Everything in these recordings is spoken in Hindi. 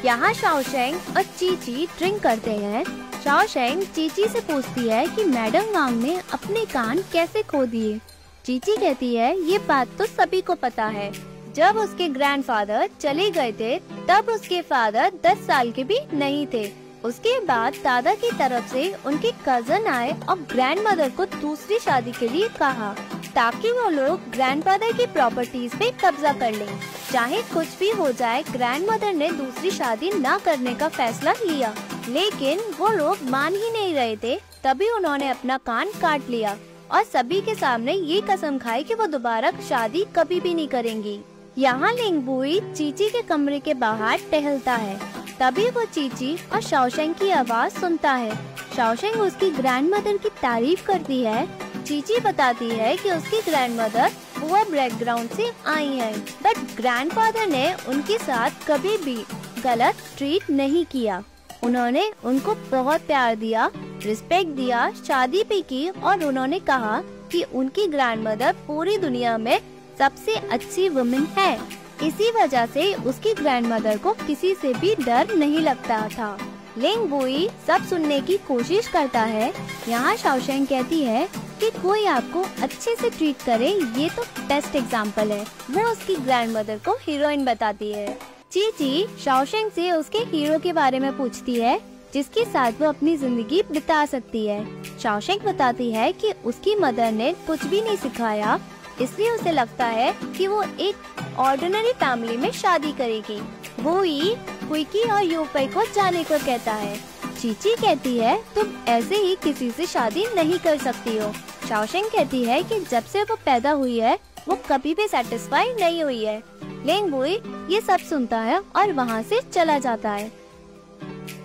यहाँ शाओशेंग और चीची ड्रिंक करते हैं। शाओशेंग चीची से पूछती है कि मैडम वांग ने अपने कान कैसे खो दिए। चीची कहती है ये बात तो सभी को पता है। जब उसके ग्रैंडफादर चले गए थे तब उसके फादर 10 साल के भी नहीं थे। उसके बाद दादा की तरफ से उनके कजन आए और ग्रैंडमदर को दूसरी शादी के लिए कहा ताकि वो लोग ग्रैंडफादर की प्रॉपर्टीज पे कब्जा कर लें। चाहे कुछ भी हो जाए, ग्रैंडमदर ने दूसरी शादी न करने का फैसला लिया, लेकिन वो लोग मान ही नहीं रहे थे। तभी उन्होंने अपना कान काट लिया और सभी के सामने ये कसम खाई कि वो दोबारा शादी कभी भी नहीं करेंगी। यहाँ लिंगबुई चीची के कमरे के बाहर टहलता है। तभी वो चीची और शाओशेंग की आवाज सुनता है। शाओशेंग उसकी ग्रैंडमदर की तारीफ करती है। चीची बताती है कि उसकी ग्रैंडमदर पुअर बैकग्राउंड से आई है, बट ग्रैंडफादर ने उनके साथ कभी भी गलत ट्रीट नहीं किया। उन्होंने उनको बहुत प्यार दिया, रिस्पेक्ट दिया, शादी भी की और उन्होंने कहा कि उनकी ग्रैंडमदर पूरी दुनिया में सबसे अच्छी वुमेन है। इसी वजह से उसकी ग्रैंडमदर को किसी से भी डर नहीं लगता था। लिंगबुई सब सुनने की कोशिश करता है। यहाँ शाओशेंग कहती है कि कोई आपको अच्छे से ट्रीट करे ये तो बेस्ट एग्जाम्पल है। वो उसकी ग्रैंडमदर को हीरोइन बताती है। चीची शाओशेंग से उसके हीरो के बारे में पूछती है जिसके साथ वो अपनी जिंदगी बिता सकती है। शाओशेंग बताती है कि उसकी मदर ने कुछ भी नहीं सिखाया, इसलिए उसे लगता है कि वो एक ऑर्डिनरी फैमिली में शादी करेगी। वो ही क्विकी और यूपई को जाने को कहता है। चीची कहती है तुम ऐसे ही किसी से शादी नहीं कर सकती हो। शाओशेंग कहती है कि जब से वो पैदा हुई है वो कभी भी सेटिस्फाई नहीं हुई है। लिंगबुई ये सब सुनता है और वहाँ से चला जाता है।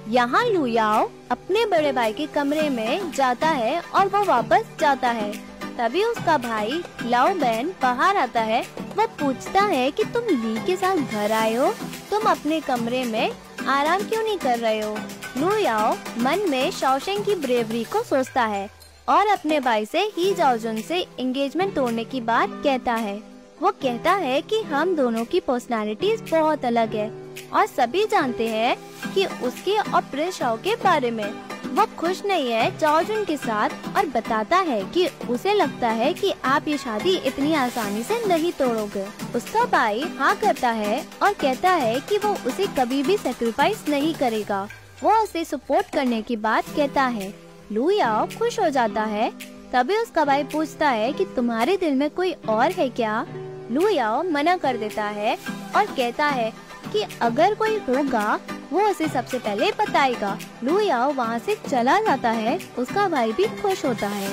यहाँ लुयाओ अपने बड़े भाई के कमरे में जाता है और वो वापस जाता है। तभी उसका भाई लाओ बैन बाहर आता है। वो पूछता है कि तुम ली के साथ घर आए हो, तुम अपने कमरे में आराम क्यों नहीं कर रहे हो। लुयाओ मन में शाओशेंग की ब्रेवरी को सोचता है और अपने भाई से ही जाओजुन से एंगेजमेंट तोड़ने की बात कहता है। वो कहता है कि हम दोनों की पर्सनालिटीज बहुत अलग है और सभी जानते हैं कि उसके और प्रिशाओ के बारे में। वो खुश नहीं है जाओजुन के साथ और बताता है कि उसे लगता है कि आप ये शादी इतनी आसानी से नहीं तोड़ोगे। उसका भाई हाँ करता है और कहता है कि वो उसे कभी भी सैक्रिफाइस नहीं करेगा। वो उसे सपोर्ट करने की बात कहता है। लुयाओ खुश हो जाता है। तभी उसका भाई पूछता है कि तुम्हारे दिल में कोई और है क्या। लुयाओ मना कर देता है और कहता है कि अगर कोई होगा वो उसे सबसे पहले बताएगा। लुयाओ वहाँ से चला जाता है। उसका भाई भी खुश होता है।